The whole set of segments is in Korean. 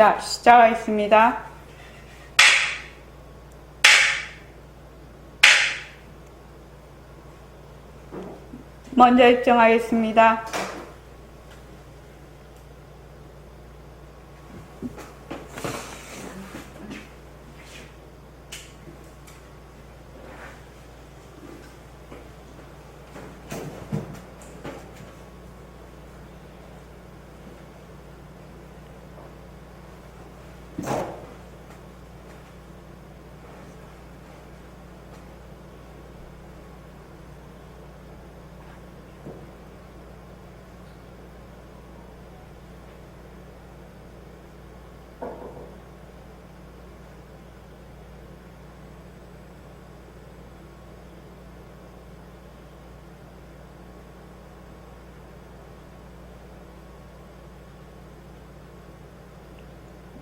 자, 시작하겠습니다. 먼저 입장하겠습니다.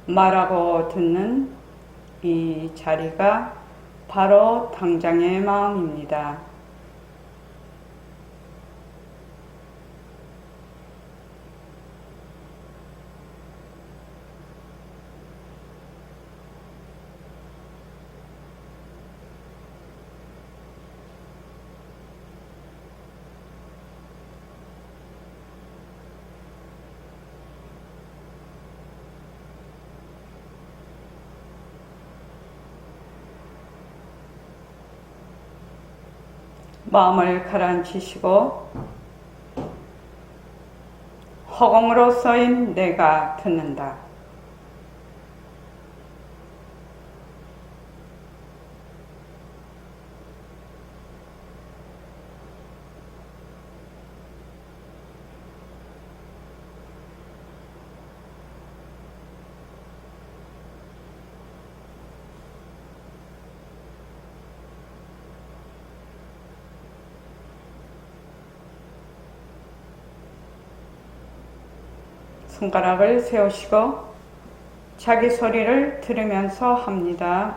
말하고 듣는 이 자리가 바로 당장의 마음입니다. 마음을 가라앉히시고 허공으로 써인 내가 듣는다. 손가락을 세우시고 자기 소리를 들으면서 합니다.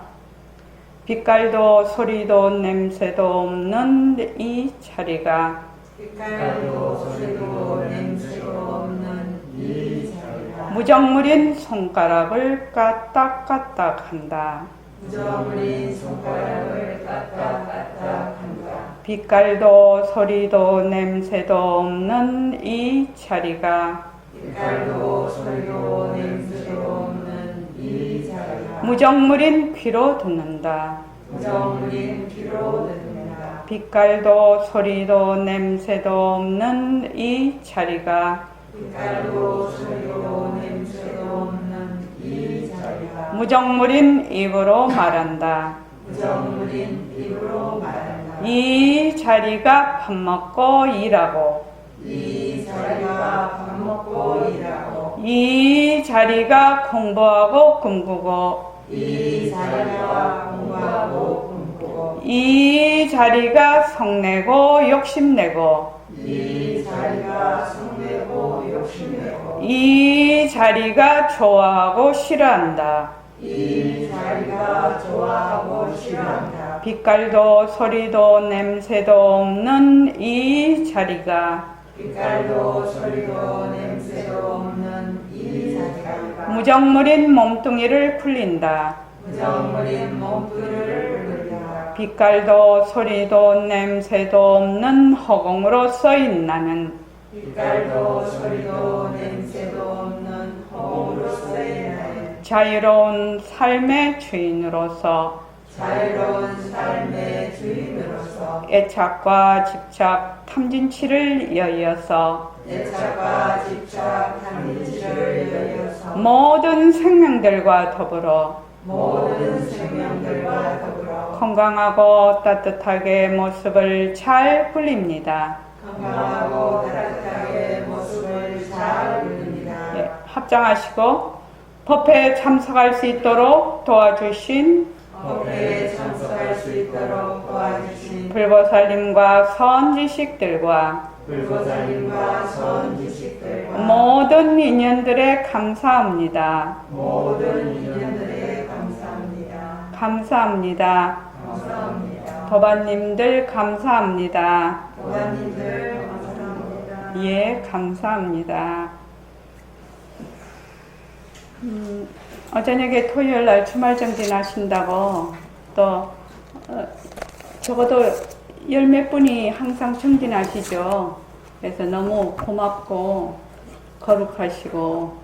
빛깔도 소리도 냄새도 없는 이 자리가 빛깔도 소리도 냄새도 없는 이 자리가 무정물인 손가락을 까딱까딱 한다. 무정물인 손가락을 까딱까딱 한다. 빛깔도 소리도 냄새도 없는 이 자리가 빛깔도 소리도 냄새도 없는 이 자리가 무정물인 귀로 듣는다. 무정물인 귀로 듣는다. 빛깔도 소리도 냄새도 없는 이 자리가 빛깔도 소리도 냄새도 없는 이 자리가 무정물인 입으로 말한다. 무정물인 입으로 말한다. 이 자리가 밥 먹고 일하고 이 자리가 밥 먹고 일하고 이 자리가 공부하고 꿈꾸고 이 자리가 공부하고 꿈꾸고 이 자리가 성내고 욕심내고 이 자리가 성내고 욕심내고 이 자리가 좋아하고 싫어한다. 이 자리가 좋아하고 싫어한다. 빛깔도 소리도 냄새도 없는 이 자리가 빛깔도 소리도 냄새도 없는 이 자리가 무정물인 몸뚱이를 풀린다. 무정물인 몸뚱이를 풀린다. 빛깔도 소리도 냄새도 없는 허공으로 써인 나는 빛깔도 소리도 냄새도 없는 허공으로서의 나는 자유로운 삶의 주인으로서 자유로운 삶의 주인으로서 애착과 집착, 탐진치를 여의어서 애착과 집착, 탐진치를 여의어서 모든 생명들과 더불어 모든 생명들과 더불어 건강하고 따뜻하게 모습을 잘 불립니다. 건강하고 따뜻하게 모습을 잘 부립니다. 예, 합장하시고 법회에 참석할 수 있도록 도와주신 법회에 참석할 수 있도록 도와주신 불보살님과 선지식들과 불보살님과 선지식들과 모든 인연들에 감사합니다. 모든 인연들에 감사합니다. 감사합니다. 감사합니다. 도반님들 감사합니다. 도반님들 감사합니다. 예, 감사합니다. 저녁에 토요일 날 주말 정진하신다고 또 적어도 열 몇 분이 항상 정진하시죠. 그래서 너무 고맙고 거룩하시고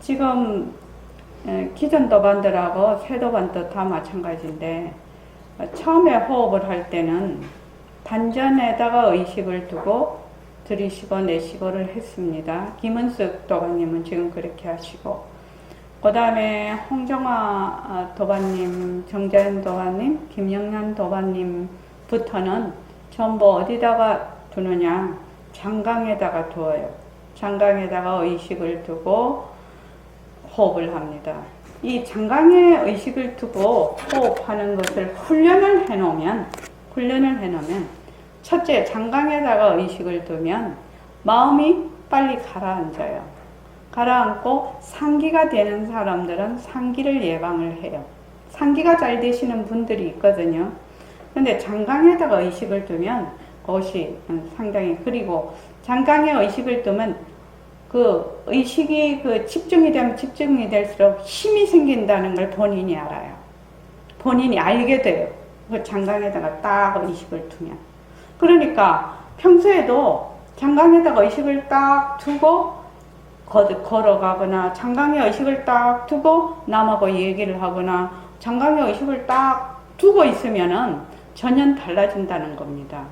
지금 기존 도반들하고 새 도반도 다 마찬가지인데 처음에 호흡을 할 때는 단전에다가 의식을 두고 들이쉬고 내쉬고를 했습니다. 김은숙 도반님은 지금 그렇게 하시고 그 다음에 홍정아 도반님, 정자연 도반님, 김영란 도반님부터는 전부 어디다가 두느냐? 장강에다가 두어요. 장강에다가 의식을 두고 호흡을 합니다. 이 장강에 의식을 두고 호흡하는 것을 훈련을 해놓으면 첫째 장강에다가 의식을 두면 마음이 빨리 가라앉아요. 가라앉고 상기가 되는 사람들은 상기를 예방을 해요. 상기가 잘 되시는 분들이 있거든요. 근데 장강에다가 의식을 두면 그것이 상당히, 그리고 장강에 의식을 두면 그 의식이 집중이 되면 집중이 될수록 힘이 생긴다는 걸 본인이 알아요. 본인이 알게 돼요. 그 장강에다가 딱 의식을 두면. 그러니까 평소에도 장강에다가 의식을 딱 두고 걸어가거나 장강에 의식을 딱 두고 남하고 얘기를 하거나 장강에 의식을 딱 두고 있으면은 전혀 달라진다는 겁니다.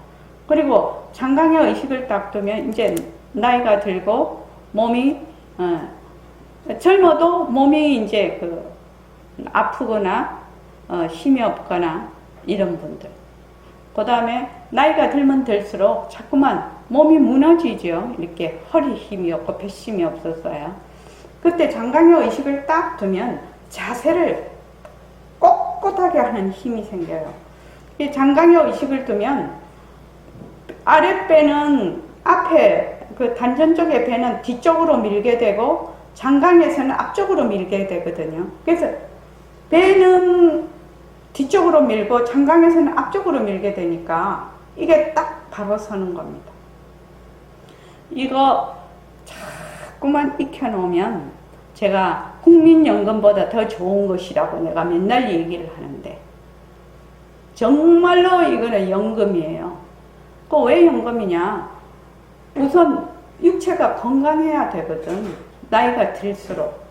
그리고 장강에 의식을 딱 두면 이제 나이가 들고 몸이 젊어도 몸이 이제 아프거나 힘이 없거나 이런 분들. 그 다음에 나이가 들면 들수록 자꾸만 몸이 무너지죠. 이렇게 허리 힘이 없고 배심이 없었어요. 그때 장강의 의식을 딱 두면 자세를 꼿꼿하게 하는 힘이 생겨요. 이 장강의 의식을 두면 아랫배는 앞에 단전 쪽의 배는 뒤쪽으로 밀게 되고 장강에서는 앞쪽으로 밀게 되거든요. 그래서 배는 뒤쪽으로 밀고 장강에서는 앞쪽으로 밀게 되니까 이게 딱 바로 서는 겁니다. 이거 자꾸만 익혀놓으면 제가 국민연금보다 더 좋은 것이라고 내가 맨날 얘기를 하는데 정말로 이거는 연금이에요. 그 왜 연금이냐? 우선 육체가 건강해야 되거든. 나이가 들수록.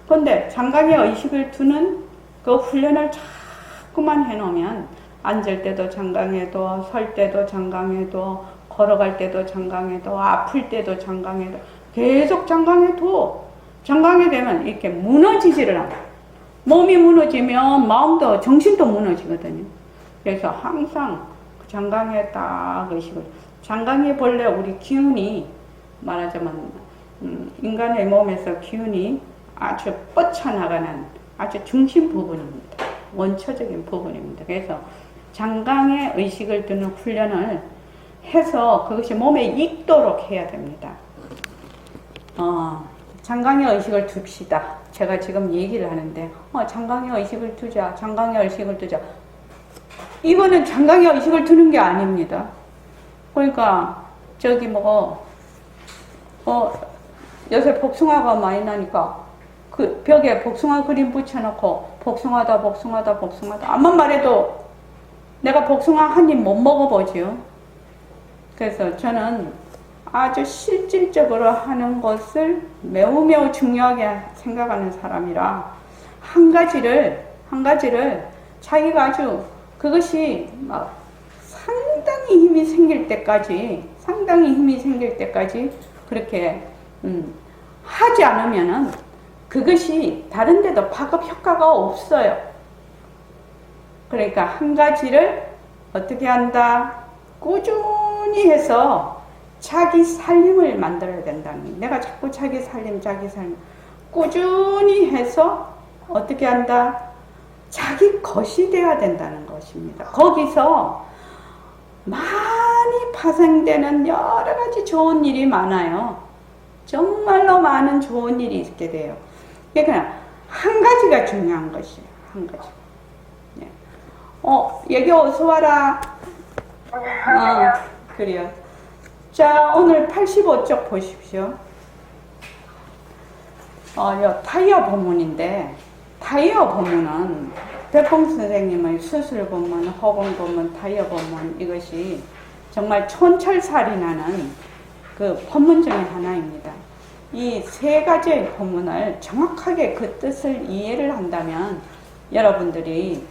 근데 장강에 의식을 두는 그 훈련을 자꾸만 해놓으면 앉을 때도 장강에도, 설 때도 장강에도, 걸어갈 때도 장강에도, 아플 때도 장강에도, 계속 장강에도, 장강에 되면 이렇게 무너지지를 않아. 몸이 무너지면 마음도, 정신도 무너지거든요. 그래서 항상 장강에 딱 의식을, 장강에 본래 우리 기운이 말하자면 인간의 몸에서 기운이 아주 뻗쳐나가는 아주 중심 부분입니다. 원초적인 부분입니다. 그래서 장강에 의식을 두는 훈련을 해서 그것이 몸에 익도록 해야 됩니다. 장강에 의식을 둡시다. 제가 지금 얘기를 하는데 장강에 의식을 두자. 장강에 의식을 두자. 이거는 장강에 의식을 두는 게 아닙니다. 그러니까 저기 요새 복숭아가 많이 나니까 그 벽에 복숭아 그림 붙여놓고 복숭아다 복숭아다 복숭아다 암만 말해도 내가 복숭아 한 입 못 먹어보지요. 그래서 저는 아주 실질적으로 하는 것을 매우 매우 중요하게 생각하는 사람이라 한 가지를 자기가 아주 그것이 막 상당히 힘이 생길 때까지 그렇게 하지 않으면은 그것이 다른 데도 파급 효과가 없어요. 그러니까 한 가지를 어떻게 한다? 꾸준히 해서 자기 살림을 만들어야 된다는 거예요. 내가 자꾸 자기 살림 꾸준히 해서 어떻게 한다? 자기 것이 되어야 된다는 것입니다. 거기서 많이 파생되는 여러 가지 좋은 일이 많아요. 정말로 많은 좋은 일이 있게 돼요. 그러니까 한 가지가 중요한 것이에요. 한 가지. 여기 어서 와라. 그래요. 자, 오늘 85쪽 보십시오. 요 타이어 법문인데, 타이어 법문은 백봉 선생님의 수술 법문, 허공 법문, 타이어 법문, 이것이 정말 촌철살이 나는 그 법문 중에 하나입니다. 이 세 가지의 법문을 정확하게 그 뜻을 이해를 한다면 여러분들이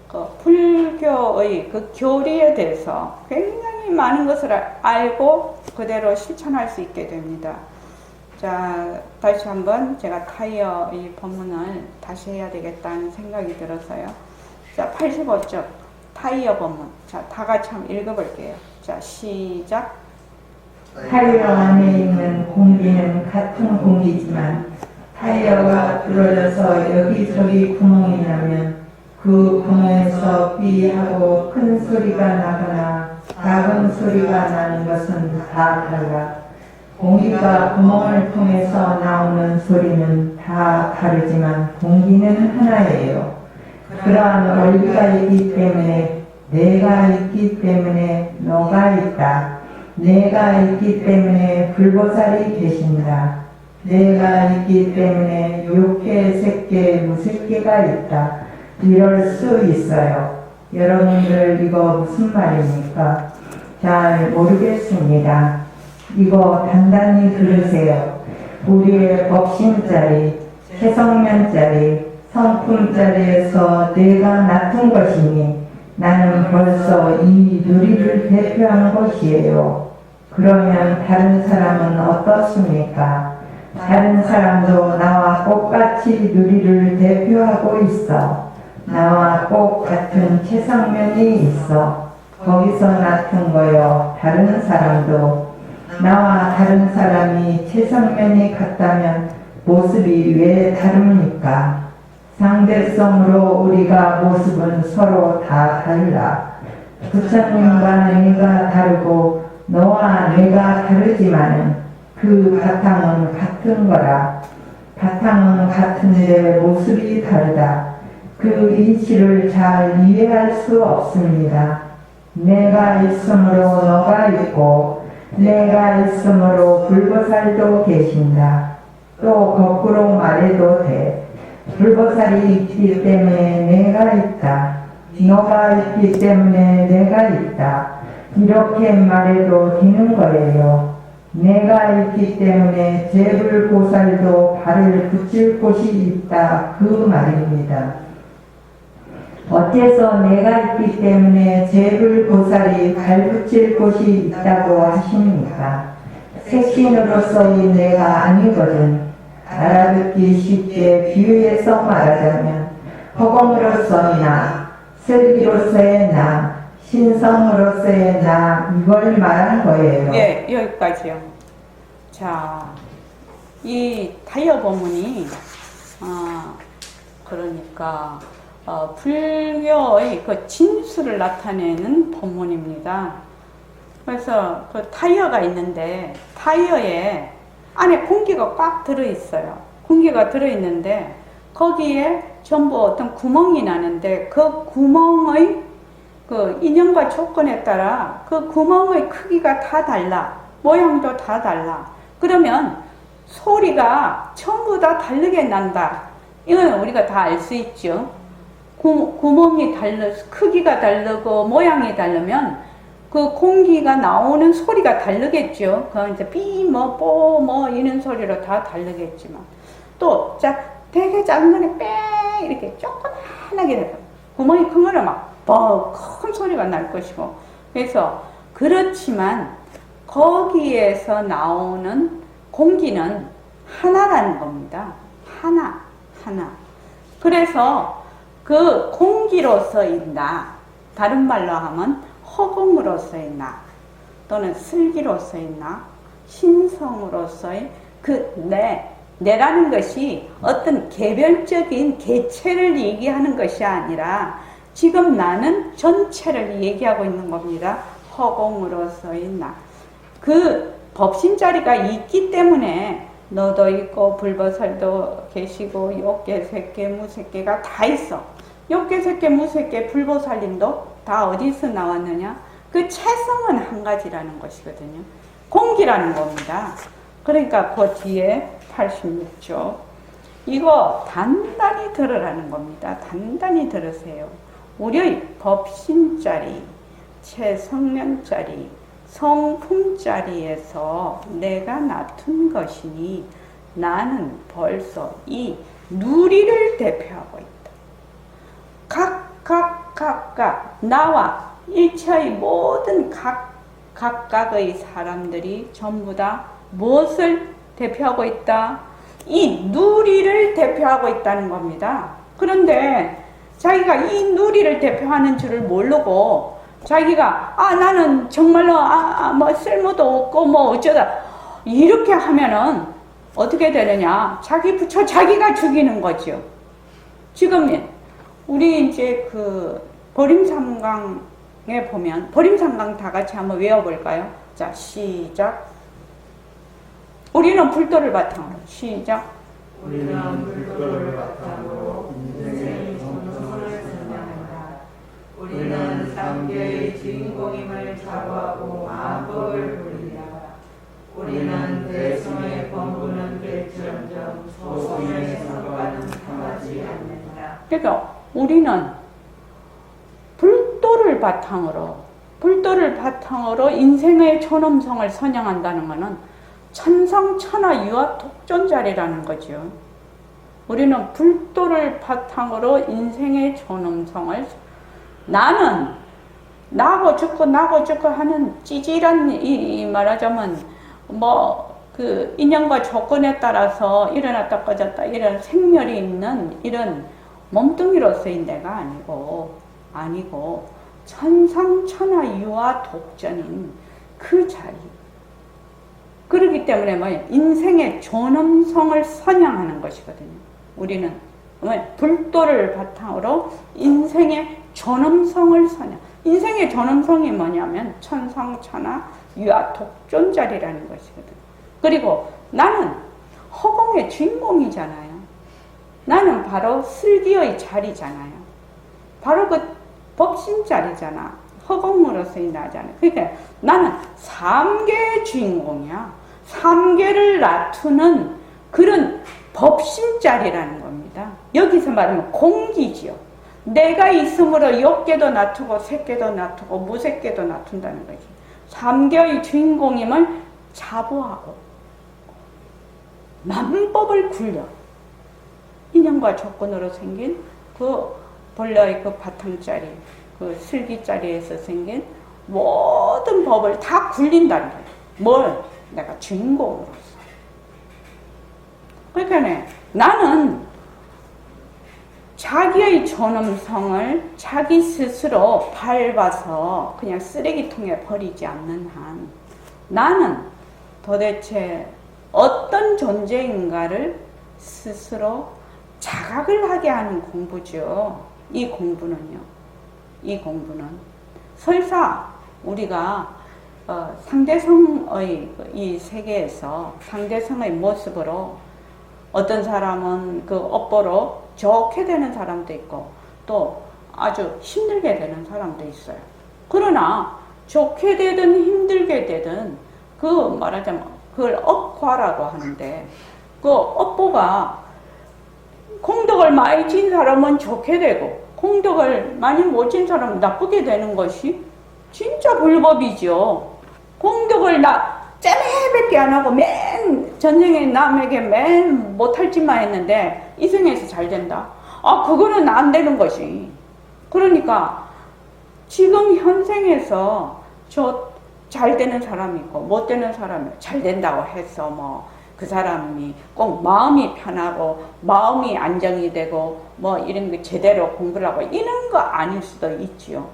그 불교의 그 교리에 대해서 굉장히 많은 것을 알고 그대로 실천할 수 있게 됩니다. 자, 다시 한번 제가 타이어 이 법문을 다시 해야 되겠다는 생각이 들어서요. 자, 85쪽 타이어 법문. 자, 다 같이 한번 읽어볼게요. 자, 시작. 타이어 안에 있는 공기는 같은 공기지만 타이어가 부러져서 여기저기 구멍이 나면 그 구멍에서 삐하고 큰 소리가 나거나 작은 소리가 나는 것은 다 달라. 공기가 구멍을 통해서 나오는 소리는 다 다르지만 공기는 하나예요. 그러한 원리가 있기 때문에 내가 있기 때문에 너가 있다. 내가 있기 때문에 불보살이 계신다. 내가 있기 때문에 욕계, 색계, 무색계가 있다. 이럴 수 있어요. 여러분들 이거 무슨 말입니까? 잘 모르겠습니다. 이거 단단히 들으세요. 우리의 법신자리, 최성면자리, 성품자리에서 내가 맡은 것이니 나는 벌써 이 누리를 대표한 것이에요. 그러면 다른 사람은 어떻습니까? 다른 사람도 나와 똑같이 누리를 대표하고 있어. 나와 꼭 같은 최상면이 있어. 거기서 맡은 거요. 다른 사람도. 나와 다른 사람이 최상면이 같다면 모습이 왜 다릅니까? 상대성으로 우리가 모습은 서로 다 달라. 부처님과 내가 다르고 너와 내가 다르지만은 그 바탕은 같은 거라. 바탕은 같은데 모습이 다르다. 그 이치를 잘 이해할 수 없습니다. 내가 있으므로 너가 있고 내가 있으므로 불보살도 계신다. 또 거꾸로 말해도 돼. 불보살이 있기 때문에 내가 있다. 너가 있기 때문에 내가 있다. 이렇게 말해도 되는 거예요. 내가 있기 때문에 제불보살도 발을 붙일 곳이 있다. 그 말입니다. 어째서 내가 있기 때문에 제불보살이 발 붙일 곳이 있다고 하십니까? 색신으로서의 내가 아니거든. 알아듣기 쉽게 비유해서 말하자면 허공으로서의 나, 슬기로서의 나, 신성으로서의 나, 이걸 말한 거예요. 예, 여기까지요. 자, 이 타이어 법문이 그러니까 불교의 그 진수를 나타내는 법문입니다. 그래서 그 타이어가 있는데 타이어에 안에 공기가 꽉 들어있어요. 공기가 들어있는데 거기에 전부 어떤 구멍이 나는데 그 구멍의 그 인연과 조건에 따라 그 구멍의 크기가 다 달라. 모양도 다 달라. 그러면 소리가 전부 다 다르게 난다. 이건 우리가 다 알 수 있죠. 구멍이 크기가 다르고 모양이 다르면 그 공기가 나오는 소리가 다르겠죠. 그건 이제 삐, 뽀, 이런 소리로 다 다르겠지만. 또, 되게 작은 거는 뺑, 이렇게 조그만하게 돼요. 구멍이 큰 거는 큰 소리가 날 것이고. 그래서, 그렇지만, 거기에서 나오는 공기는 하나라는 겁니다. 하나. 그래서, 그 공기로서의 나, 다른 말로 하면 허공으로서의 나, 또는 슬기로서의 나, 신성으로서의 그 내라는 것이 어떤 개별적인 개체를 얘기하는 것이 아니라 지금 나는 전체를 얘기하고 있는 겁니다. 허공으로서의 나. 그 법신자리가 있기 때문에 너도 있고 불보살도 계시고 욕계, 색계, 무색계가 다 있어. 욕계, 색계, 무색계, 불보살님도 다 어디서 나왔느냐? 그 체성은 한 가지라는 것이거든요. 공기라는 겁니다. 그러니까 그 뒤에 86조. 이거 단단히 들으라는 겁니다. 단단히 들으세요. 우리의 법신자리, 최성면자리, 성품자리에서 내가 나툰 것이니 나는 벌써 이 누리를 대표하고 있다. 각각 나와 일체의 모든 각각의 사람들이 전부 다 무엇을 대표하고 있다? 이 누리를 대표하고 있다는 겁니다. 그런데 자기가 이 누리를 대표하는 줄을 모르고 자기가 나는 정말로 뭐 쓸모도 없고 뭐 어쩌다 이렇게 하면은 어떻게 되느냐? 자기 부처 자기가 죽이는 거죠. 지금 우리 이제 그 보림삼강에 보면 보림삼강 다 같이 한번 외워볼까요? 자, 시작. 우리는 불도를 바탕으로. 시작. 우리는 불도를 바탕으로 인생의 정성을 선양한다. 우리는 삼계의 주인공임을 자부하고 마법을 부린다. 우리는 대성의 범부는 될지언정 소성의 성과는 당하지 않는다. 그러니까 우리는 불도를 바탕으로 인생의 존엄성을 선양한다는 것은 천상천하 유아 독존자리라는 거죠. 우리는 불도를 바탕으로 인생의 존엄성을 나는 나고 죽고 하는 찌질한 이 말하자면 뭐 그 인연과 조건에 따라서 일어났다 꺼졌다 이런 생멸이 있는 이런 몸뚱이로서의 내가 아니고 천상천하 유아 독전인 그 자리. 그렇기 때문에 뭐예요? 인생의 존엄성을 선양하는 것이거든요. 우리는 불도를 바탕으로 인생의 존엄성을 선양. 인생의 존엄성이 뭐냐면 천상천하 유아 독존자리라는 것이거든. 그리고 나는 허공의 주인공이잖아요. 나는 바로 슬기의 자리잖아요. 바로 그 법신 자리잖아. 허공으로서의 나잖아요. 그러니까 나는 삼계의 주인공이야. 삼계를 나투는 그런 법신자리라는 겁니다. 여기서 말하면 공기지요. 내가 있으므로 욕계도 나투고 색계도 나투고 무색계도 나툰다는 거지. 삼계의 주인공임을 자부하고 만법을 굴려 인연과 조건으로 생긴 그 본래의 그 바탕자리, 그 슬기자리에서 생긴 모든 법을 다 굴린다는 거예요. 뭘? 내가 주인공으로서. 그러니까 나는 자기의 존엄성을 자기 스스로 밟아서 그냥 쓰레기통에 버리지 않는 한 나는 도대체 어떤 존재인가를 스스로 자각을 하게 하는 공부죠. 이 공부는 설사 우리가 상대성의 이 세계에서 상대성의 모습으로 어떤 사람은 그 업보로 좋게 되는 사람도 있고 또 아주 힘들게 되는 사람도 있어요. 그러나 좋게 되든 힘들게 되든 그 말하자면 그걸 업과라고 하는데 그 업보가 공덕을 많이 진 사람은 좋게 되고 공덕을 많이 못 진 사람은 나쁘게 되는 것이 진짜 불법이죠. 공덕을 째매밖에 안 하고 맨 전생에 남에게 맨 못할 짓만 했는데 이생에서 잘 된다. 그거는 안 되는 것이. 그러니까 지금 현생에서 잘 되는 사람이 있고 못 되는 사람이 잘 된다고 해서 뭐 그 사람이 꼭 마음이 편하고 마음이 안정이 되고 뭐 이런 거 제대로 공부를 하고 이런 거 아닐 수도 있지요.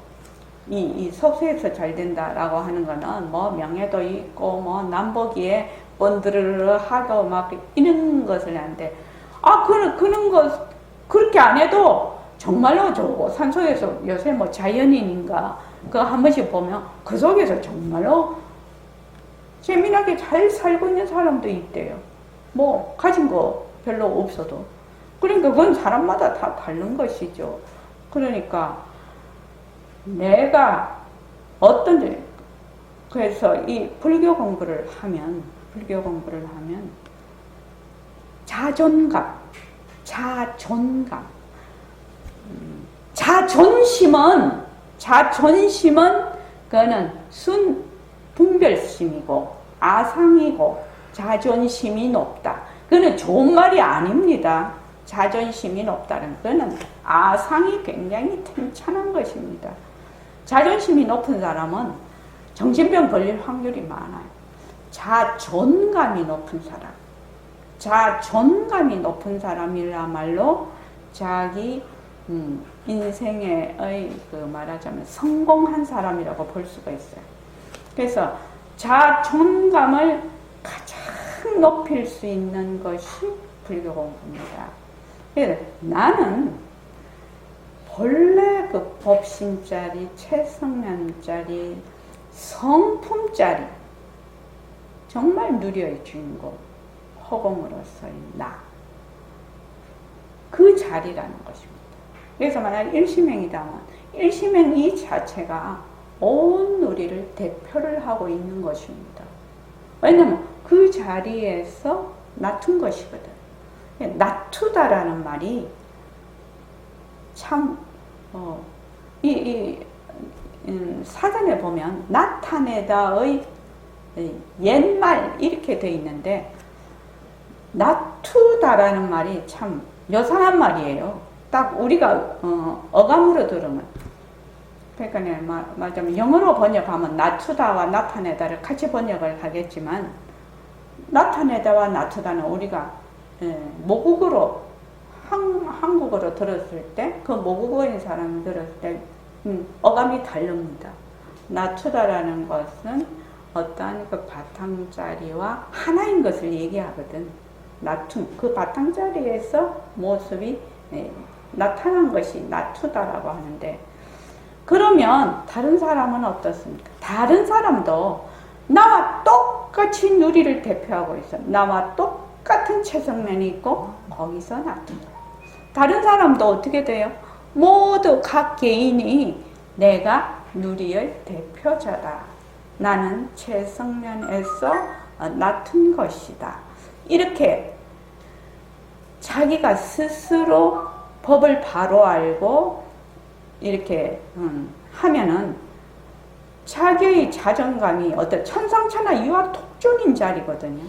이 서수에서 잘 된다라고 하는 거는 뭐 명예도 있고 뭐 남보기에 번드르르 하고 막 이런 것을 하는데 그런 거 그렇게 안 해도 정말로 좋고 산속에서 요새 뭐 자연인인가 그거 한 번씩 보면 그 속에서 정말로 재미나게 잘 살고 있는 사람도 있대요. 뭐 가진 거 별로 없어도. 그러니까 그건 사람마다 다 다른 것이죠. 그러니까 내가 그래서 이 불교 공부를 하면 불교 공부를 하면 자존감, 자존심은 그거는 순 분별심이고 아상이고 자존심이 높다. 그거는 좋은 말이 아닙니다. 자존심이 높다는 그거는 아상이 굉장히 튼튼한 것입니다. 자존심이 높은 사람은 정신병 걸릴 확률이 많아요. 자존감이 높은 사람이야말로 자기 인생의 그 말하자면 성공한 사람이라고 볼 수가 있어요. 그래서 자존감을 가장 높일 수 있는 것이 불교 공부입니다. 그래서 나는 본래 그 법신짜리, 최성면짜리, 성품짜리 정말 누려의 주인공 허공으로서의 나, 그 자리라는 것입니다. 그래서 만약 일심행이다면 일심행 이 자체가 온 우리를 대표를 하고 있는 것입니다. 왜냐하면 그 자리에서 낮춘 것이거든. 낮추다라는 말이 참 사전에 보면 나타내다의 옛말 이렇게 돼 있는데 낮추다라는 말이 참 요상한 말이에요. 딱 우리가 어감으로 들으면, 그러니까 말하자면 영어로 번역하면 낮추다와 나타내다를 같이 번역을 하겠지만, 나타내다와 낮추다는 우리가 모국어로 한국어로 들었을 때, 그 모국어인 사람이 들었을 때 어감이 다릅니다. 낮추다라는 것은 어떠한 그 바탕자리와 하나인 것을 얘기하거든. 낮춤, 그 바탕자리에서 모습이 나타난 것이 낮추다라고 하는데, 그러면 다른 사람은 어떻습니까? 다른 사람도 나와 똑같이 누리를 대표하고 있어. 나와 똑같은 체성면이 있고 거기서 낮춘다. 다른 사람도 어떻게 돼요? 모두 각 개인이 내가 누리의 대표자다. 나는 체성면에서 낮춘 것이다. 이렇게 자기가 스스로 법을 바로 알고 이렇게 하면은 자기의 자존감이 어떤 천상천하 유아독존인 자리거든요.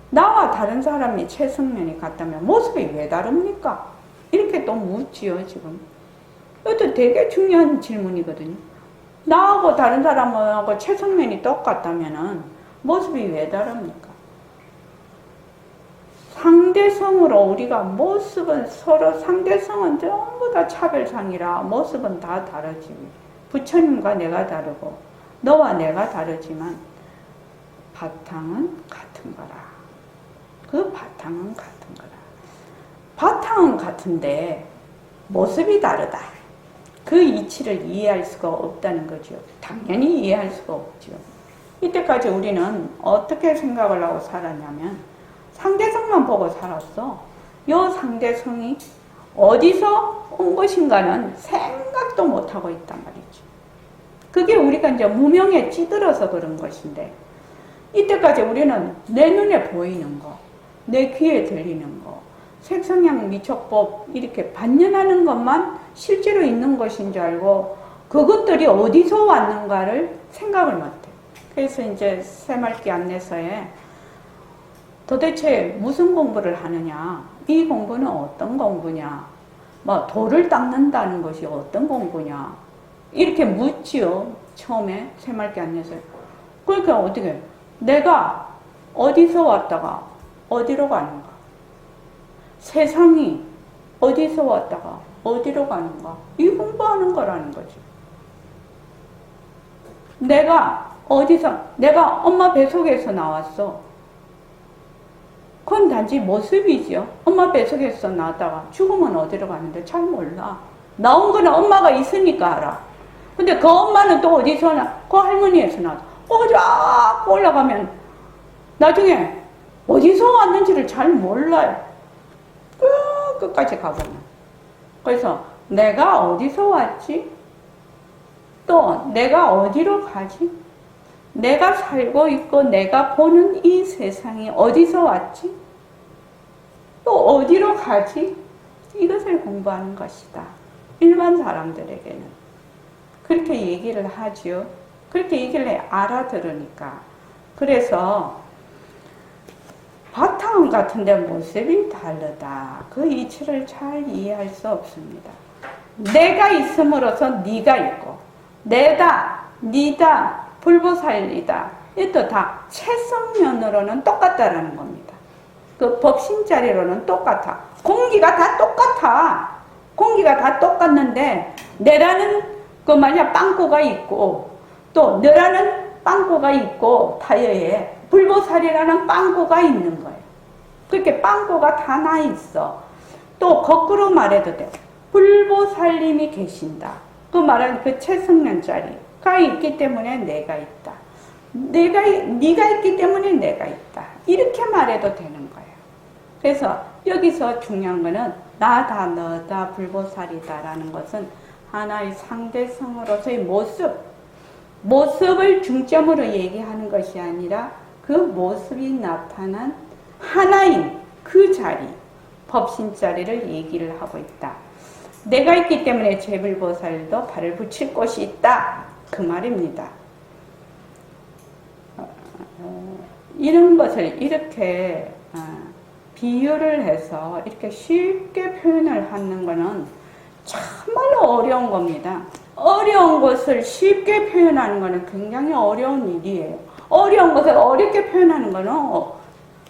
나와 다른 사람이 체성면이 같다면 모습이 왜 다릅니까? 이렇게 또 묻지요, 지금. 이것도 되게 중요한 질문이거든요. 나하고 다른 사람하고 체성면이 똑같다면은 모습이 왜 다릅니까? 상대성으로 우리가 모습은 서로 상대성은 전부 다 차별상이라 모습은 다 다르지. 부처님과 내가 다르고 너와 내가 다르지만 바탕은 같은 거라. 그 바탕은 같은 거라. 바탕은 같은데 모습이 다르다. 그 이치를 이해할 수가 없다는 거죠. 당연히 이해할 수가 없죠. 이때까지 우리는 어떻게 생각을 하고 살았냐면 상대성만 보고 살았어. 요 상대성이 어디서 온 것인가는 생각도 못하고 있단 말이지. 그게 우리가 이제 무명에 찌들어서 그런 것인데, 이때까지 우리는 내 눈에 보이는 거, 내 귀에 들리는 거, 색성향 미촉법 이렇게 반연하는 것만 실제로 있는 것인 줄 알고 그것들이 어디서 왔는가를 생각을 못해. 그래서 이제 새말기 안내서에 도대체 무슨 공부를 하느냐, 이 공부는 어떤 공부냐, 뭐 돌을 닦는다는 것이 어떤 공부냐 이렇게 묻지요. 처음에 새말기 안내서에. 그러니까 어떻게 내가 어디서 왔다가 어디로 가는가, 세상이 어디서 왔다가 어디로 가는가, 이 공부하는 거라는 거지. 내가 엄마 뱃속에서 나왔어. 그건 단지 모습이죠. 엄마 뱃속에서 나왔다가 죽으면 어디로 가는데 잘 몰라. 나온 거는 엄마가 있으니까 알아. 근데 그 엄마는 또 어디서 그 할머니에서 나왔어. 쫙 올라가면 나중에 어디서 왔는지를 잘 몰라요. 끝까지 가보면. 그래서 내가 어디서 왔지? 또 내가 어디로 가지? 내가 살고 있고 내가 보는 이 세상이 어디서 왔지? 또 어디로 가지? 이것을 공부하는 것이다. 일반 사람들에게는 그렇게 얘기를 하죠. 그렇게 얘기를 알아들으니까. 그래서 바탕 같은데 모습이 다르다. 그 이치를 잘 이해할 수 없습니다. 내가 있음으로써 네가 있고, 내다, 니다, 불보살이다. 이것도 다 채성면으로는 똑같다라는 겁니다. 그 법신자리로는 똑같아. 공기가 다 똑같아. 공기가 다 똑같는데 내라는 그 만약 빵꾸가 있고 또 너라는 빵꾸가 있고 타이어에 불보살이라는 빵꾸가 있는 거예요. 그렇게 빵꾸가 다 나 있어. 또 거꾸로 말해도 돼. 불보살님이 계신다. 그 말은 그 채성면자리가 있기 때문에 내가 있다. 네가 있기 때문에 내가 있다. 이렇게 말해도 되는 거예요. 그래서 여기서 중요한 거는 나다, 너다, 불보살이다라는 것은 하나의 상대성으로서의 모습을 중점으로 얘기하는 것이 아니라 그 모습이 나타난 하나인 그 자리, 법신자리를 얘기를 하고 있다. 내가 있기 때문에 제불보살도 발을 붙일 곳이 있다. 그 말입니다. 이런 것을 이렇게 비유를 해서 이렇게 쉽게 표현을 하는 것은 정말로 어려운 겁니다. 어려운 것을 쉽게 표현하는 것은 굉장히 어려운 일이에요. 어려운 것을 어렵게 표현하는 것은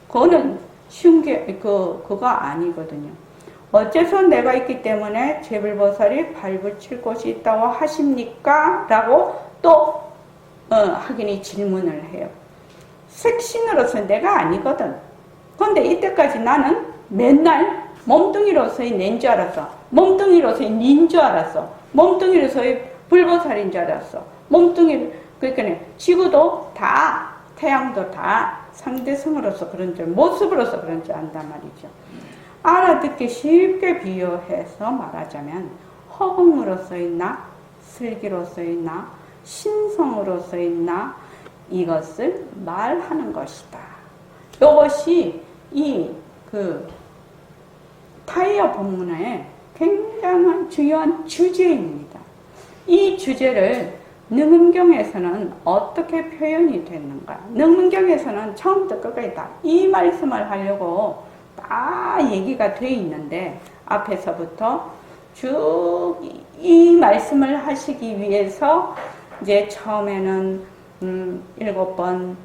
그거는 쉬운 게 그거 아니거든요. 어째서 내가 있기 때문에 제불보살이 발붙일 곳이 있다고 하십니까? 라고 또 학인이 질문을 해요. 색신으로서 내가 아니거든. 그런데 이때까지 나는 맨날 몸뚱이로서의 낸 줄 알았어. 몸뚱이로서의 닌 줄 알았어. 몸뚱이로서의 불보살인 줄 알았어. 그러니까 지구도 다, 태양도 다 상대성으로서 그런 줄, 모습으로서 그런 줄 안단 말이죠. 알아듣기 쉽게 비유해서 말하자면 허공으로서의 나, 슬기로서의 나, 신성으로서의 나, 이것을 말하는 것이다. 이것이 타이어 본문의 굉장한 중요한 주제입니다. 이 주제를 능음경에서는 어떻게 표현이 됐는가? 능음경에서는 처음부터 끝까지 다 이 말씀을 하려고 다 얘기가 돼 있는데 앞에서부터 쭉 이 말씀을 하시기 위해서 이제 처음에는 7번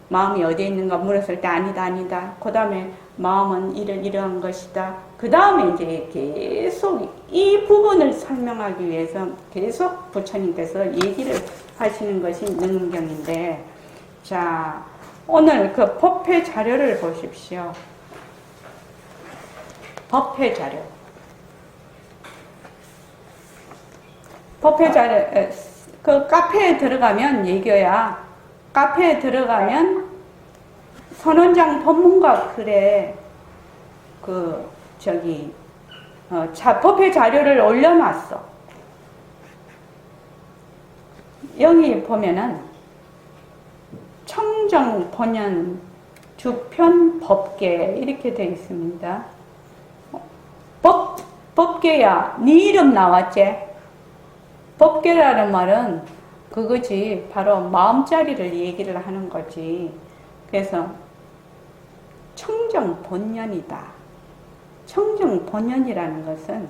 마음이 어디에 있는가 물었을 때 아니다. 그 다음에 마음은 이러한 것이다. 그 다음에 이제 계속 이 부분을 설명하기 위해서 계속 부처님께서 얘기를 하시는 것이 능경인데, 자, 오늘 그 법회 자료를 보십시오. 법회 자료. 법회 자료, 그 카페에 들어가면 얘기야. 카페에 들어가면 선원장 법문과 글에 법회 자료를 올려놨어. 여기 보면은 청정 번연 주편 법계 이렇게 되어 있습니다. 법계야, 네 이름 나왔지? 법계라는 말은 그거지, 바로 마음자리를 얘기를 하는 거지. 그래서 청정본연이다. 청정본연이라는 것은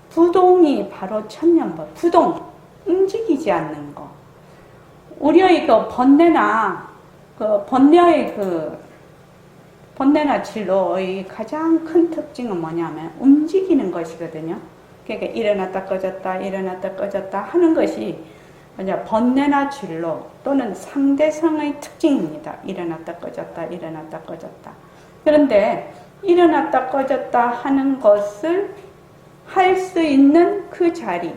부동이 바로 천년법, 부동, 움직이지 않는 거. 우리의 번뇌나 진로의 가장 큰 특징은 뭐냐면 움직이는 것이거든요. 그러니까 일어났다 꺼졌다 하는 것이 번뇌나 진로 또는 상대성의 특징입니다. 일어났다 꺼졌다. 그런데 일어났다 꺼졌다 하는 것을 할 수 있는 그 자리가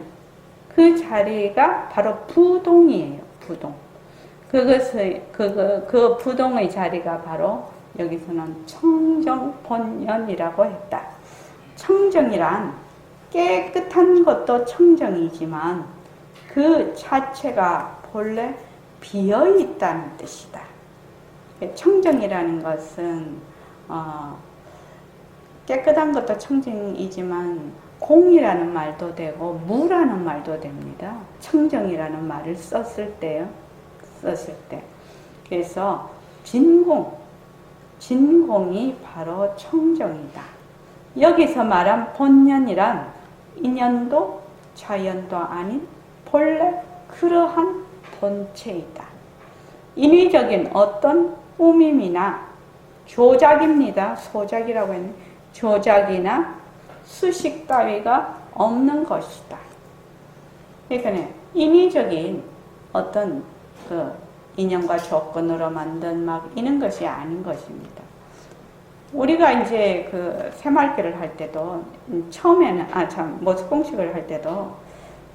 바로 부동이에요. 부동. 그 부동의 자리가 바로 여기서는 청정본연이라고 했다. 청정이란 깨끗한 것도 청정이지만 그 자체가 본래 비어 있다는 뜻이다. 청정이라는 것은 깨끗한 것도 청정이지만 공이라는 말도 되고 무라는 말도 됩니다. 청정이라는 말을 썼을 때요. 그래서 진공이 바로 청정이다. 여기서 말한 본연이란 인연도 자연도 아닌 본래 그러한 본체이다. 인위적인 어떤 꾸밈이나 조작입니다. 소작이라고 했네. 조작이나 수식 따위가 없는 것이다. 그러니까 인위적인 어떤 그 인연과 조건으로 만든 막 이런 것이 아닌 것입니다. 우리가 이제 그 새말기를 할 때도 처음에는 모습공식을 할 때도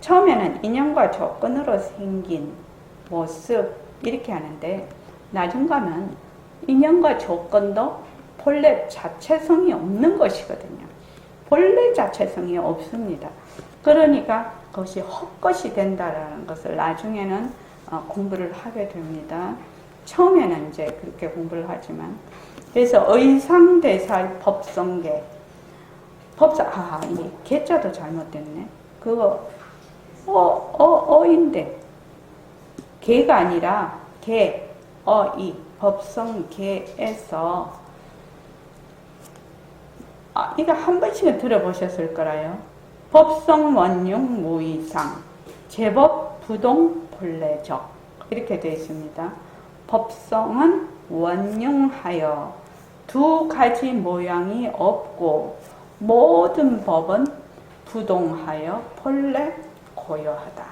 처음에는 인연과 조건으로 생긴 모습 이렇게 하는데 나중 가면 인연과 조건도 본래 자체성이 없는 것이거든요. 본래 자체성이 없습니다. 그러니까 그것이 헛것이 된다라는 것을 나중에는 공부를 하게 됩니다. 처음에는 이제 그렇게 공부를 하지만 그래서 의상대사의 법성계 이 개자도 잘못됐네. 그거 어인데 개가 아니라 이 법성계에서 이거 한 번씩은 들어보셨을 거라요. 법성 원융 무이상 제법 부동 본래적 이렇게 되어 있습니다. 법성은 원융하여 두 가지 모양이 없고 모든 법은 부동하여 본래 고요하다.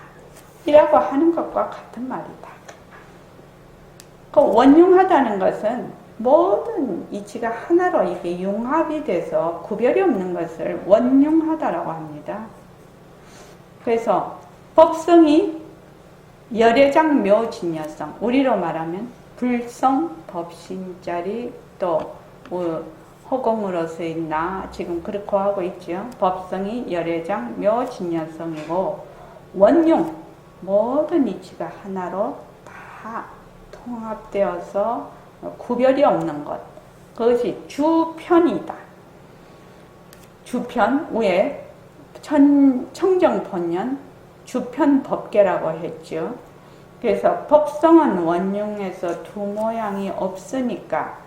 이라고 하는 것과 같은 말이다. 그 원융하다는 것은 모든 이치가 하나로 이게 융합이 돼서 구별이 없는 것을 원융하다라고 합니다. 그래서 법성이 열애장 묘진여성, 우리로 말하면 불성 법신자리 또 허공으로서의 나 지금 그렇게 하고 있죠. 법성이 열애장 묘진여성이고 원융 모든 이치가 하나로 다 통합되어서 구별이 없는 것, 그것이 주편이다. 주편 위에 청정본연 주편법계라고 했죠. 그래서 법성은 원융에서 두 모양이 없으니까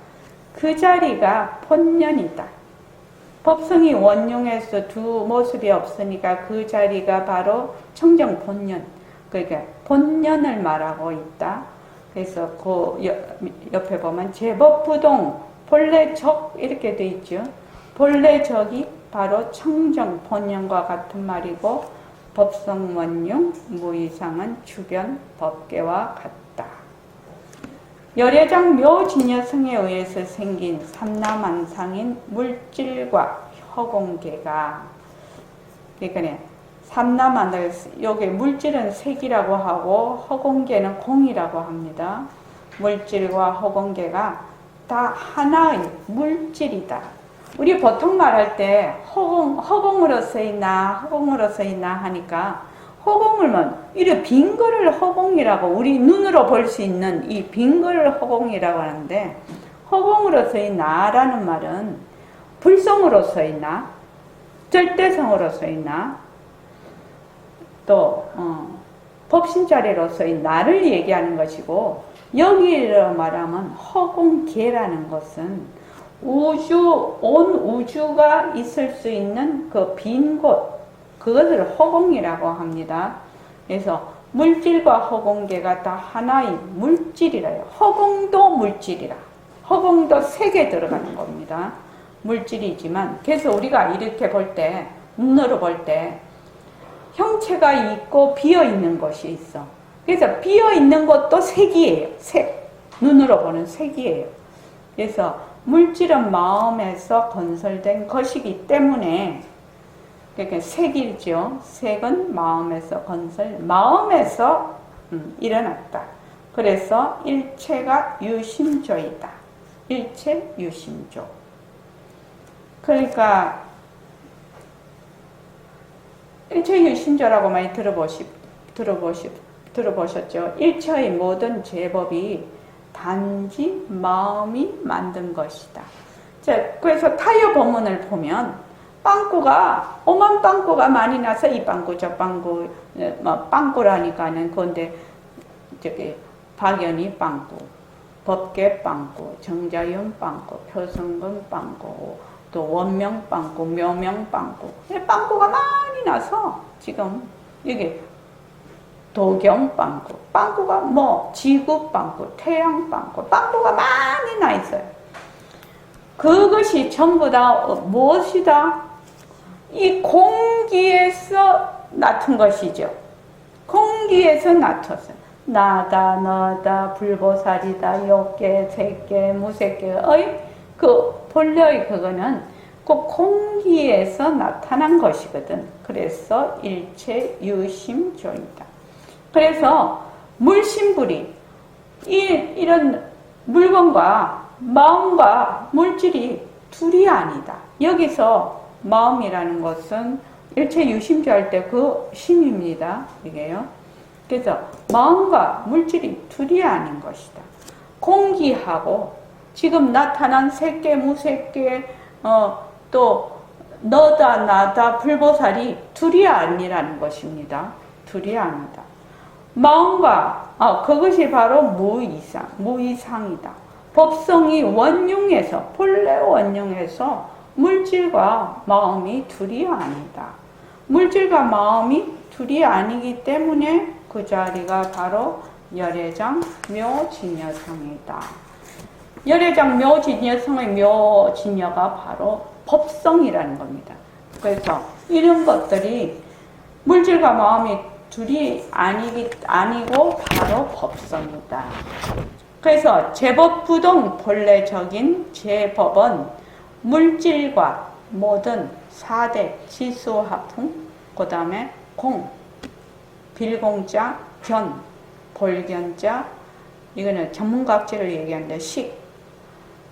그 자리가 본연이다. 법성이 원융에서 두 모습이 없으니까 그 자리가 바로 청정본연, 그러니까 본연을 말하고 있다. 그래서 그 옆에 보면 제법부동 본래적 이렇게 돼 있죠. 본래적이 바로 청정 본연과 같은 말이고 법성원융 무이상은 주변 법계와 같다. 열애장 묘진여성에 의해서 생긴 삼라만상인 물질과 허공계가 그러니까 삼라만을 여기 물질은 색이라고 하고 허공계는 공이라고 합니다. 물질과 허공계가 다 하나의 물질이다. 우리 보통 말할 때 허공으로 쓰이나 하니까 허공을만 이래 빈 거를 허공이라고 우리 눈으로 볼 수 있는 이 빈 거를 허공이라고 하는데 허공으로 쓰이나라는 말은 불성으로 쓰이나 절대성으로 쓰이나 또 법신자리로서의 나를 얘기하는 것이고 여기로 말하면 허공계라는 것은 온 우주가 있을 수 있는 그 빈 곳 그것을 허공이라고 합니다. 그래서 물질과 허공계가 다 하나의 물질이라요. 허공도 물질이라. 허공도 색에 들어가는 겁니다. 물질이지만 그래서 우리가 이렇게 볼 때 눈으로 볼 때 형체가 있고 비어있는 것이 있어. 그래서 비어있는 것도 색이에요. 색. 눈으로 보는 색이에요. 그래서 물질은 마음에서 건설된 것이기 때문에 그러니까 색이죠. 색은 마음에서 마음에서 일어났다. 그래서 일체가 유심조이다. 일체 유심조. 그러니까 일체 유심조라고 많이 들어보셨죠? 일체의 모든 제법이 단지 마음이 만든 것이다. 자, 그래서 타이어 법문을 보면 빵꾸가 오만 빵꾸가 많이 나서 이 빵꾸 저 빵꾸 뭐 빵꾸라니까는 그런데 저기 박연희 빵꾸, 법계 빵꾸, 정자윤 빵꾸, 표성근 빵꾸, 또 원명 빵꾸, 묘명 빵꾸, 빵꾸가 많이 나서 지금 여기 도경 빵꾸, 빵꾸가 뭐 지구 빵꾸, 태양 빵꾸, 빵꾸가 많이 나 있어요. 그것이 전부 다 무엇이다? 이 공기에서 나쁜 것이죠. 공기에서 나타났어요. 나다, 너다, 불보살이다, 욕계, 색계, 무색계의 그 본래의 그거는 그 공기에서 나타난 것이거든. 그래서 일체 유심조이다. 그래서 물심불이 이런 물건과 마음과 물질이 둘이 아니다. 여기서 마음이라는 것은 일체 유심조 할 때 그 심입니다. 이게요. 그래서 마음과 물질이 둘이 아닌 것이다. 공기하고 지금 나타난 색계, 무색계, 또 너다, 나다, 불보살이 둘이 아니라는 것입니다. 둘이 아니다. 마음과 그것이 바로 무이상이다. 법성이 원흉에서 본래 원흉에서 물질과 마음이 둘이 아니다. 물질과 마음이 둘이 아니기 때문에 그 자리가 바로 열애장 묘진여성이다. 열애장 묘진여성의 묘진여가 바로 법성이라는 겁니다. 그래서 이런 것들이 물질과 마음이 둘이 아니고 바로 법성이다. 그래서 제법부동 본래적인 제법은 물질과 모든 4대 지수화풍, 그 다음에 공, 빌공자, 견, 볼견자, 이거는 전문각지를 얘기하는데 식,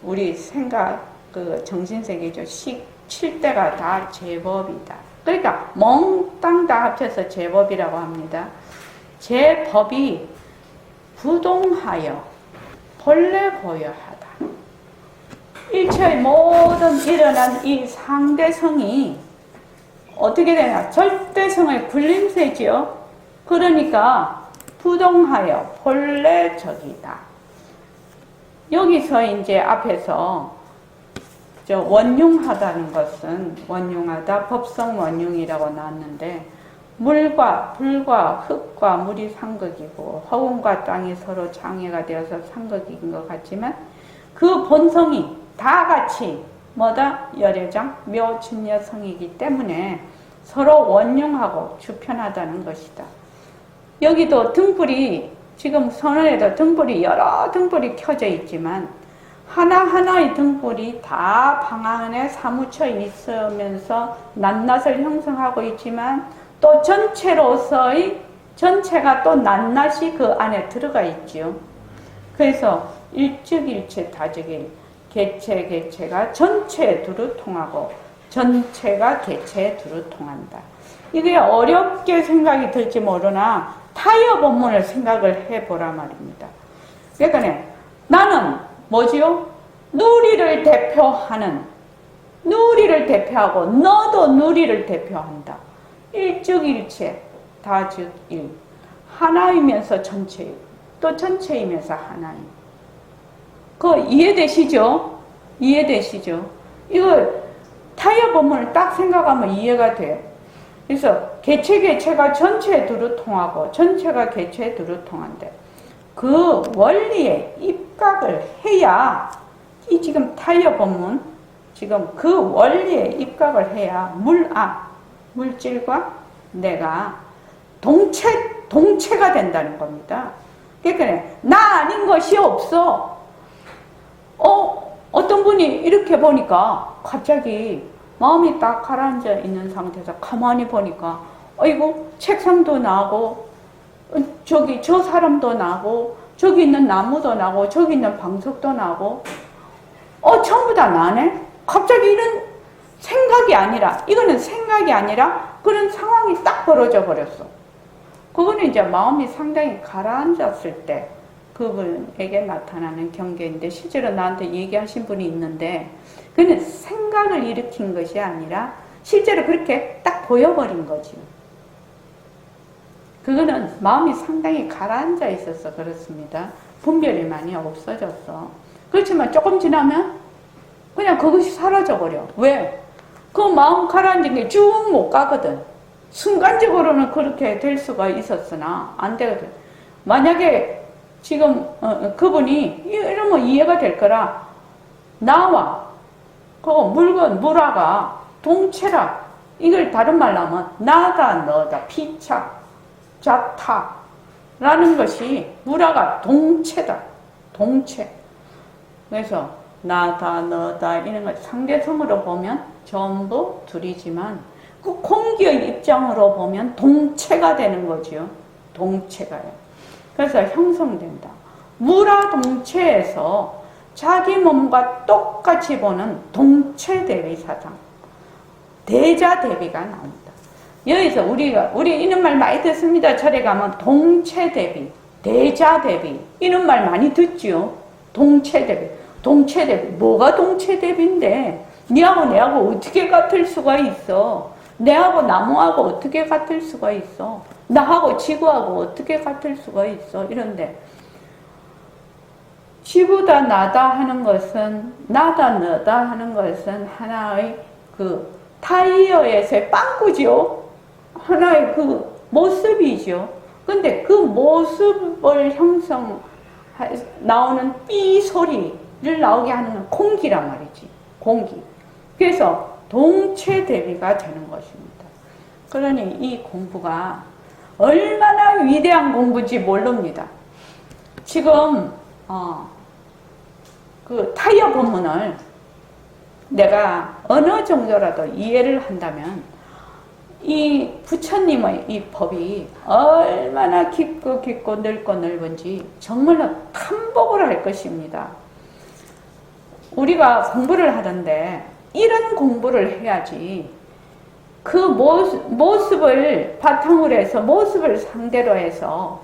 우리 생각, 그 정신세계죠. 식, 7대가 다 제법이다. 그러니까 몽땅 다 합쳐서 제법이라고 합니다. 제법이 부동하여 본래 고여하다. 일체의 모든 일어난 이 상대성이 어떻게 되나? 절대성의 군림세지요. 그러니까 부동하여 본래적이다. 여기서 이제 앞에서 원흉하다는 것은 원흉하다, 법성 원흉이라고 나왔는데 물과 불과 흙과 물이 상극이고 허공과 땅이 서로 장애가 되어서 상극인 것 같지만 그 본성이 다 같이 뭐다? 열애장 묘진여성이기 때문에 서로 원흉하고 주편하다는 것이다. 여기도 등불이 지금 선원에도 등불이 여러 등불이 켜져 있지만 하나하나의 등불이 다 방 안에 사무쳐 있으면서 낱낱을 형성하고 있지만 또 전체로서의 전체가 또 낱낱이 그 안에 들어가 있지요. 그래서 일즉일체 다즉일 개체가 전체에 두루 통하고 전체가 개체에 두루 통한다. 이게 어렵게 생각이 들지 모르나 타이어 본문을 생각을 해보라 말입니다. 그러니까 나는 뭐지요? 누리를 대표하고 너도 누리를 대표한다. 일즉일체 다즉일 하나이면서 전체이고 또 전체이면서 하나임. 그거 이해되시죠? 이거 타이어 본문을 딱 생각하면 이해가 돼요. 그래서 개체가 전체에 두루 통하고 전체가 개체에 두루 통한대. 그 원리에 입각을 해야 이 지금 타이어 본문 지금 그 원리에 입각을 해야 물질과 내가 동체가 된다는 겁니다. 그러니까 나 아닌 것이 없어. 어떤 분이 이렇게 보니까 갑자기 마음이 딱 가라앉아 있는 상태에서 가만히 보니까 이거 책상도 나고 저기 저 사람도 나고 저기 있는 나무도 나고 저기 있는 방석도 나고 전부 다 나네? 갑자기 이런 생각이 아니라 이거는 생각이 아니라 그런 상황이 딱 벌어져 버렸어. 그거는 이제 마음이 상당히 가라앉았을 때 그분에게 나타나는 경계인데, 실제로 나한테 얘기하신 분이 있는데 그는 생각을 일으킨 것이 아니라 실제로 그렇게 딱 보여버린 거지. 그거는 마음이 상당히 가라앉아 있어서 그렇습니다. 분별이 많이 없어졌어. 그렇지만 조금 지나면 그냥 그것이 사라져버려. 왜? 그 마음 가라앉은 게 쭉 못 가거든. 순간적으로는 그렇게 될 수가 있었으나 안 되거든. 만약에 지금 그분이 이러면 이해가 될 거라, 나와 그 물건 무라가 동체라, 이걸 다른 말로 하면 나다 너다 피차 자타라는 것이 무라가 동체다. 동체. 그래서 나다 너다 이런 것 상대성으로 보면 전부 둘이지만 그 공기의 입장으로 보면 동체가 되는 거지요. 동체가요. 그래서 형성된다. 무라 동체에서 자기 몸과 똑같이 보는 동체 대비 사상, 대자 대비가 나옵니다. 여기서 우리 이런 말 많이 듣습니다. 절에 가면 동체 대비, 대자 대비 이런 말 많이 듣지요. 동체 대비, 동체 대비. 뭐가 동체 대비인데? 니하고 내하고 어떻게 같을 수가 있어? 내하고 나무하고 어떻게 같을 수가 있어? 나하고 지구하고 어떻게 같을 수가 있어? 이런데 지구다 나다 하는 것은, 나다 너다 하는 것은 하나의 그 타이어에서의 빵꾸지요. 하나의 그 모습이죠. 근데 그 모습을 나오는 삐 소리를 나오게 하는 건 공기란 말이지. 공기. 그래서 동체 대비가 되는 것입니다. 그러니 이 공부가 얼마나 위대한 공부인지 모릅니다. 지금 그 타이어 본문을 내가 어느 정도라도 이해를 한다면 이 부처님의 이 법이 얼마나 깊고 넓고 넓은지 정말로 탐복을 할 것입니다. 우리가 공부를 하던데 이런 공부를 해야지, 그 모습을 바탕으로 해서 모습을 상대로 해서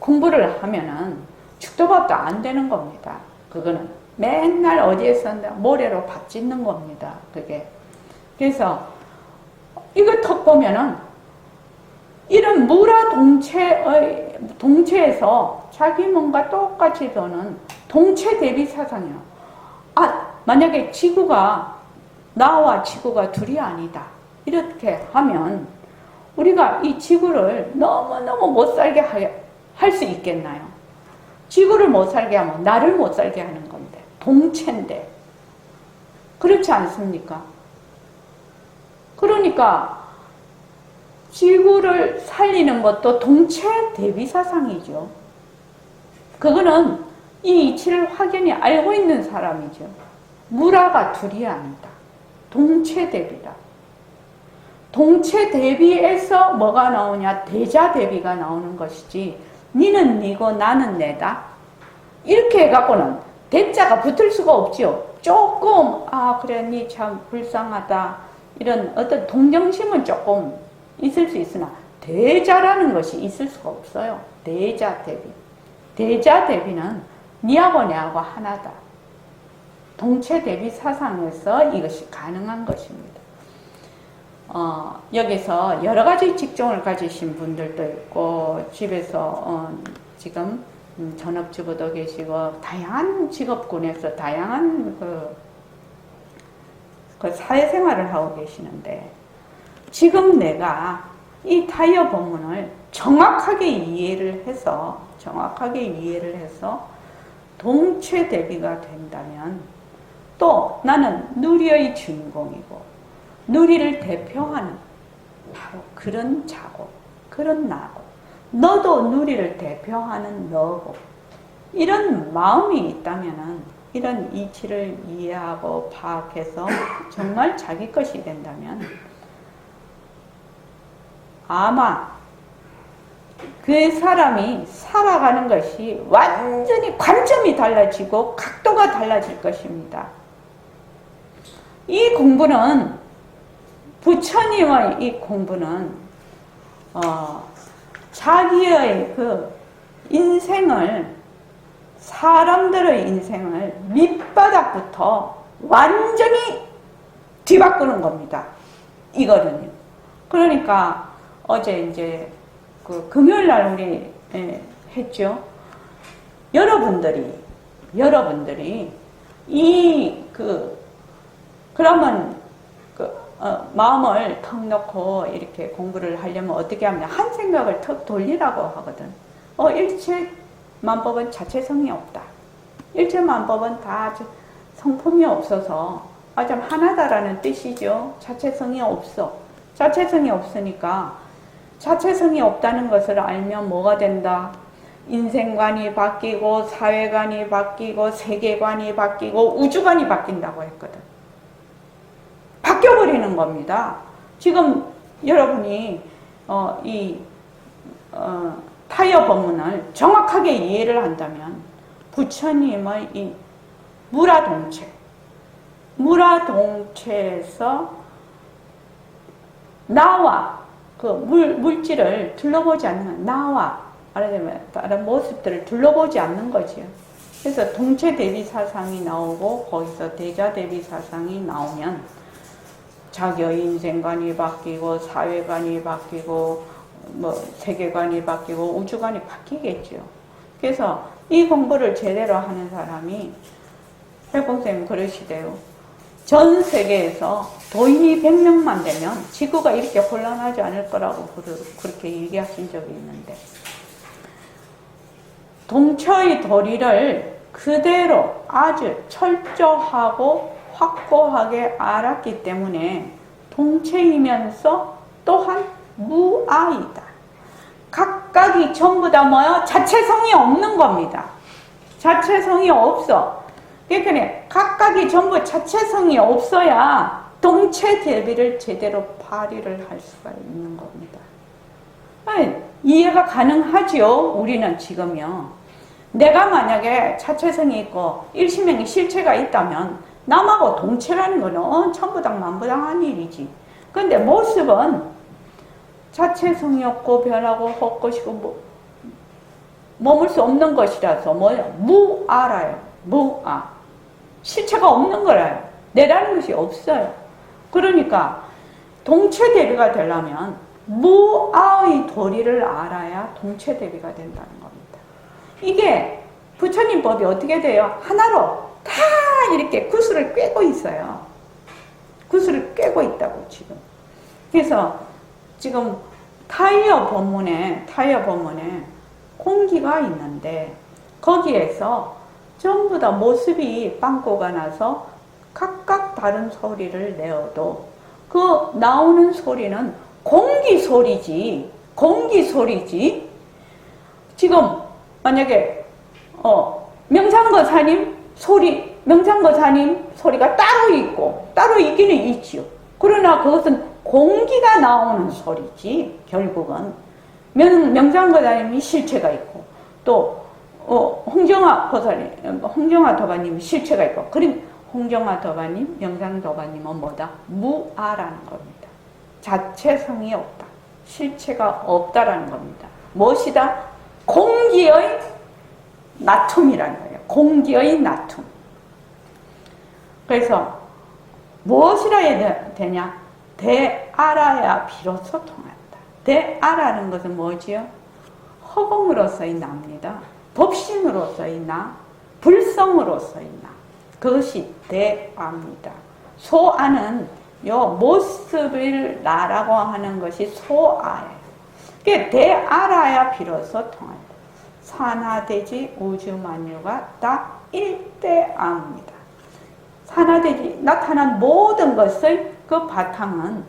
공부를 하면은 죽도밥도 안 되는 겁니다. 그거는 맨날 어디에서 모래로 밥 짓는 겁니다. 그게. 그래서 이거 턱 보면은 이런 무라 동체에서 자기 몸과 똑같이 도는 동체 대비 사상이요. 만약에 지구가, 나와 지구가 둘이 아니다, 이렇게 하면 우리가 이 지구를 너무너무 못 살게 할 수 있겠나요? 지구를 못 살게 하면 나를 못 살게 하는 건데, 동체인데. 그렇지 않습니까? 그러니까 지구를 살리는 것도 동체 대비 사상이죠. 그거는 이 이치를 확연히 알고 있는 사람이죠. 무라가 둘이 아니다. 동체 대비다. 동체 대비에서 뭐가 나오냐? 대자 대비가 나오는 것이지, 니는 니고 나는 내다, 이렇게 해갖고는 대자가 붙을 수가 없지요. 조금 그래 니 참 불쌍하다, 이런 어떤 동정심은 조금 있을 수 있으나 대자라는 것이 있을 수가 없어요. 대자 대비. 대자 대비는 니하고 내하고 하나다. 동체 대비 사상에서 이것이 가능한 것입니다. 여기서 여러 가지 직종을 가지신 분들도 있고, 집에서 지금 전업주부도 계시고, 다양한 직업군에서 다양한 그 사회생활을 하고 계시는데, 지금 내가 이 타이어 본문을 정확하게 이해를 해서 동체 대비가 된다면, 또 나는 누리의 주인공이고 누리를 대표하는 바로 그런 자고 그런 나고, 너도 누리를 대표하는 너고, 이런 마음이 있다면은, 이런 이치를 이해하고 파악해서 정말 자기 것이 된다면 아마 그 사람이 살아가는 것이 완전히 관점이 달라지고 각도가 달라질 것입니다. 이 공부는, 부처님의 이 공부는 자기의 그 인생을, 사람들의 인생을 밑바닥부터 완전히 뒤바꾸는 겁니다. 이거는요. 그러니까 어제 이제 그 금요일 날 우리 했죠. 여러분들이 그러면 마음을 턱 놓고 이렇게 공부를 하려면 어떻게 하면 한 생각을 턱 돌리라고 하거든. 일체만법은 자체성이 없다. 일체만법은 다 성품이 없어서 참 하나다라는 뜻이죠. 자체성이 없어. 자체성이 없으니까 자체성이 없다는 것을 알면 뭐가 된다? 인생관이 바뀌고 사회관이 바뀌고 세계관이 바뀌고 우주관이 바뀐다고 했거든. 바뀌어버리는 겁니다. 지금 여러분이 타이어 법문을 정확하게 이해를 한다면 부처님의 이 무라동체에서 나와 그 물질을 둘러보지 않는, 나와 말하자면 다른 모습들을 둘러보지 않는 거지요. 그래서 동체 대비 사상이 나오고 거기서 대자 대비 사상이 나오면 자기의 인생관이 바뀌고 사회관이 바뀌고 뭐 세계관이 바뀌고 우주관이 바뀌겠죠. 그래서 이 공부를 제대로 하는 사람이 헬공쌤 그러시대요. 전 세계에서 도인이 100명만 되면 지구가 이렇게 혼란하지 않을 거라고 그렇게 얘기하신 적이 있는데, 동처의 도리를 그대로 아주 철저하고 확고하게 알았기 때문에 동체이면서 또한 무아이다. 각각이 전부 다 뭐요? 자체성이 없는 겁니다. 자체성이 없어. 그러니까 각각이 전부 자체성이 없어야 동체 대비를 제대로 발휘를 할 수가 있는 겁니다. 아니, 이해가 가능하죠? 우리는 지금요. 내가 만약에 자체성이 있고 일시명이 실체가 있다면 남하고 동체라는 거는 천부당 만부당한 일이지. 근데 모습은 자체성이 없고 변하고 헛것이고 머물 수 없는 것이라서 뭐예요? 무아라요. 무아. 실체가 없는 거라요. 내라는 것이 없어요. 그러니까 동체 대비가 되려면 무아의 도리를 알아야 동체 대비가 된다는 겁니다. 이게 부처님 법이 어떻게 돼요? 하나로 다 이렇게 구슬을 꿰고 있어요. 구슬을 꿰고 있다고 지금. 그래서 지금 타이어 법문에 공기가 있는데 거기에서 전부 다 모습이 빵꾸가 나서 각각 다른 소리를 내어도 그 나오는 소리는 공기 소리지. 지금 만약에 명상거사님 소리가 따로 있고 따로 있기는 있지요. 그러나 그것은 공기가 나오는 소리지. 결국은 명상거사님이 실체가 있고 또 홍정화 도바님이 실체가 있고, 그럼 홍정화 도바님, 명상 도바님은 뭐다? 무아라는 겁니다. 자체성이 없다. 실체가 없다라는 겁니다. 무엇이다? 공기의 나툼이라는 거예요. 공기의 나툼. 그래서 무엇이라 해야 되냐? 대아라야 비로소 통한다. 대아라는 것은 뭐지요? 허공으로서의 나입니다. 법신으로서의 나, 불성으로서의 나. 그것이 대아입니다. 소아는 요 모습을 나라고 하는 것이 소아예요. 그게 대아라야 비로소 통한다. 산하대지 우주만유가 다 일대아입니다. 산하대지 나타난 모든 것의 그 바탕은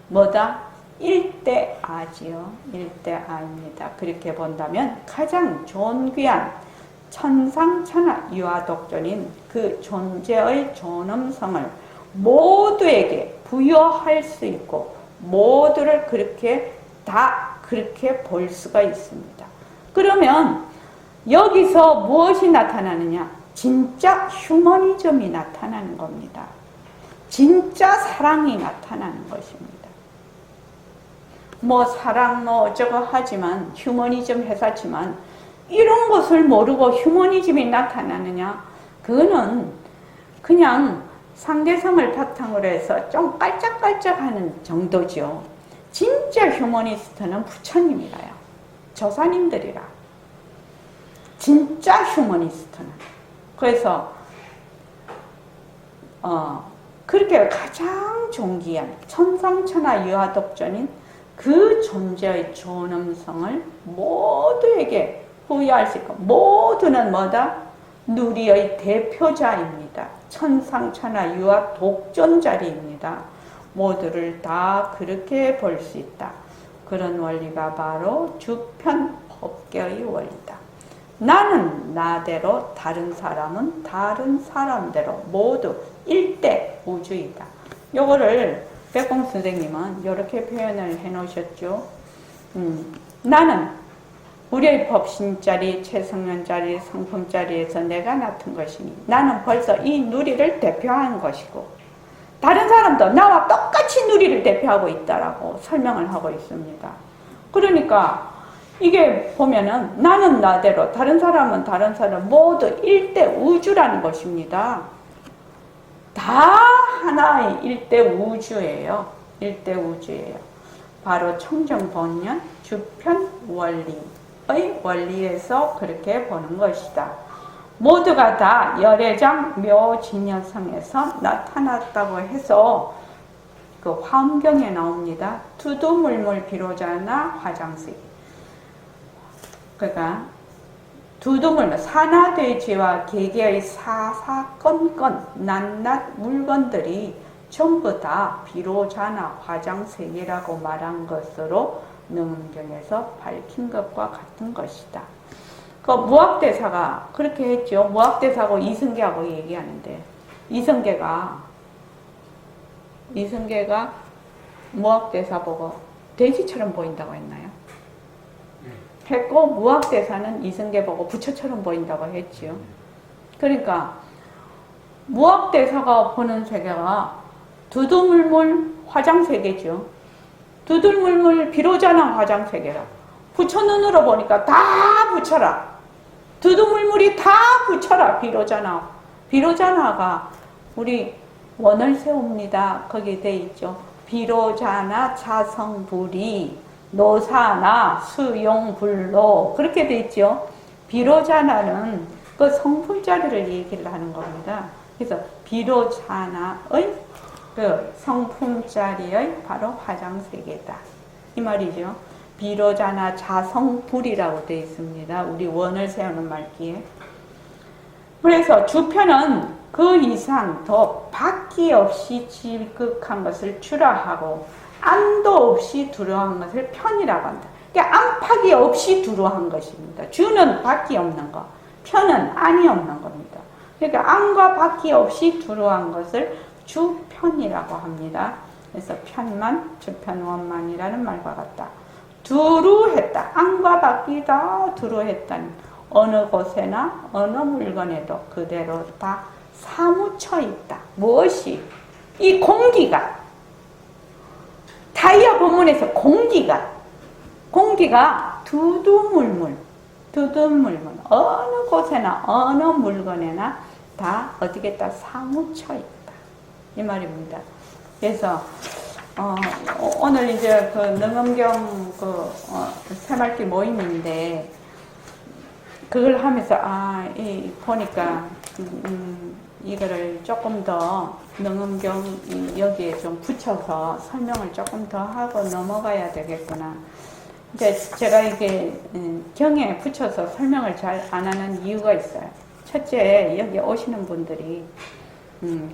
뭐다? 일대아지요. 일대아입니다. 그렇게 본다면 가장 존귀한 천상천하 유아독존인 그 존재의 존엄성을 모두에게 부여할 수 있고 모두를 그렇게 볼 수가 있습니다. 그러면 여기서 무엇이 나타나느냐? 진짜 휴머니즘이 나타나는 겁니다. 진짜 사랑이 나타나는 것입니다. 뭐 사랑 뭐 어쩌고 하지만 휴머니즘 회사지만 이런 것을 모르고 휴머니즘이 나타나느냐? 그거는 그냥 상대성을 바탕으로 해서 좀 깔짝깔짝하는 정도죠. 진짜 휴머니스트는 부처님이라요. 조사님들이라. 진짜 휴머니스트는. 그래서 그렇게 가장 존귀한 천상천하 유아독존인 그 존재의 존엄성을 모두에게 부여할 수 있고, 모두는 뭐다? 누리의 대표자입니다. 천상천하 유아독존자리입니다. 모두를 다 그렇게 볼 수 있다. 그런 원리가 바로 주편법계의 원리다. 나는 나대로, 다른 사람은 다른 사람대로 모두 일대 우주이다. 요거를 백봉 선생님은 이렇게 표현을 해 놓으셨죠. 나는 우리의 법신자리, 최성년자리, 성품자리에서 내가 맡은 것이니 나는 벌써 이 누리를 대표하는 것이고, 다른 사람도 나와 똑같이 누리를 대표하고 있다라고 설명을 하고 있습니다. 그러니까 이게 보면은 나는 나대로, 다른 사람은 다른 사람, 모두 일대 우주라는 것입니다. 다 하나의 일대 우주예요. 일대 우주예요. 바로 청정본연 주편원리의 원리에서 그렇게 보는 것이다. 모두가 다 열애장 묘진여성에서 나타났다고 해서 그 화엄경에 나옵니다. 두두물물 비로자나 화장색. 그러니까 두두물물, 산화돼지와 개개의 사사건건 낱낱 물건들이 전부 다 비로자나 화장색이라고 말한 것으로 능엄경에서 밝힌 것과 같은 것이다. 그 무학대사가 그렇게 했죠. 무학대사하고 이승계하고 얘기하는데, 이승계가 무학대사 보고 돼지처럼 보인다고 했나요? 했고, 무학대사는 이승계 보고 부처처럼 보인다고 했지요. 그러니까 무학대사가 보는 세계가 두두물물 화장세계죠. 두두물물 비로자나 화장세계라. 부처 눈으로 보니까 다 부처라. 두두물물이 다 부처라. 비로자나. 비로자나가 우리 원을 세웁니다. 거기에 돼 있죠. 비로자나 자성불이 노사나 수용불로, 그렇게 돼 있죠. 비로자나는 그 성품자리를 얘기를 하는 겁니다. 그래서 비로자나의 그 성품자리의 바로 화장세계다, 이 말이죠. 비로자나 자성불이라고 되어 있습니다. 우리 원을 세우는 말기에. 그래서 주편은 그 이상 더 바퀴 없이 질극한 것을 주라하고 안도 없이 두려워한 것을 편이라고 한다. 그러니까 안팎이 없이 두려워한 것입니다. 주는 바퀴 없는 거, 편은 안이 없는 겁니다. 그러니까 안과 바퀴 없이 두려워한 것을 주편이라고 합니다. 그래서 편만, 주편원만이라는 말과 같다. 두루했다. 안과 바퀴 다 두루했다니 어느 곳에나 어느 물건에도 그대로 다 사무쳐 있다. 무엇이? 이 공기가, 다이아 본문에서 공기가 두두물물 어느 곳에나 어느 물건에나 다 어디게 다 사무쳐 있다, 이 말입니다. 그래서 오늘 이제 그 능엄경 새말기 모임인데 그걸 하면서 보니까 이거를 조금 더 능엄경 여기에 좀 붙여서 설명을 조금 더 하고 넘어가야 되겠구나. 이제 제가 이게 경에 붙여서 설명을 잘 안 하는 이유가 있어요. 첫째, 여기 오시는 분들이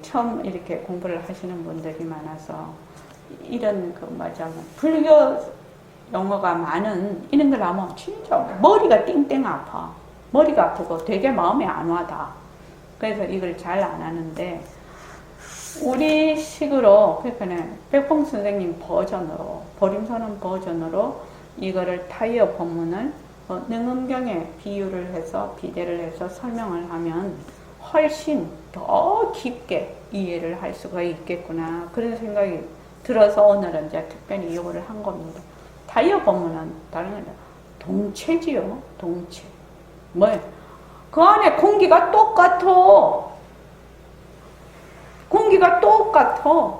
처음 이렇게 공부를 하시는 분들이 많아서 이런 불교 용어가 많은 이런 걸 하면 진짜 머리가 띵띵 아파. 머리가 아프고 되게 마음에 안 와다. 그래서 이걸 잘 안 하는데 우리 식으로, 그러니까 백봉 선생님 버전으로, 보림선언 버전으로 이거를 타이어 본문을 능엄경에 비유를 해서 비대를 해서 설명을 하면 훨씬 더 깊게 이해를 할 수가 있겠구나, 그런 생각이 들어서 오늘은 이제 특별히 이거를 한 겁니다. 타이어 보면은 다른 건 동체지요. 동체. 뭐예요? 그 안에 공기가 똑같아. 공기가 똑같아.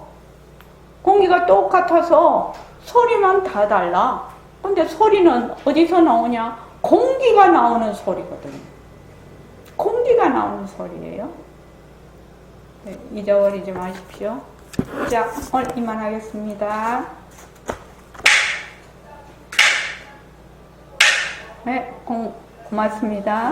공기가 똑같아서 소리만 다 달라. 근데 소리는 어디서 나오냐? 공기가 나오는 소리거든요. 공기가 나오는 소리예요. 네, 잊어버리지 마십시오. 자, 오늘 이만하겠습니다. 네, 고맙습니다.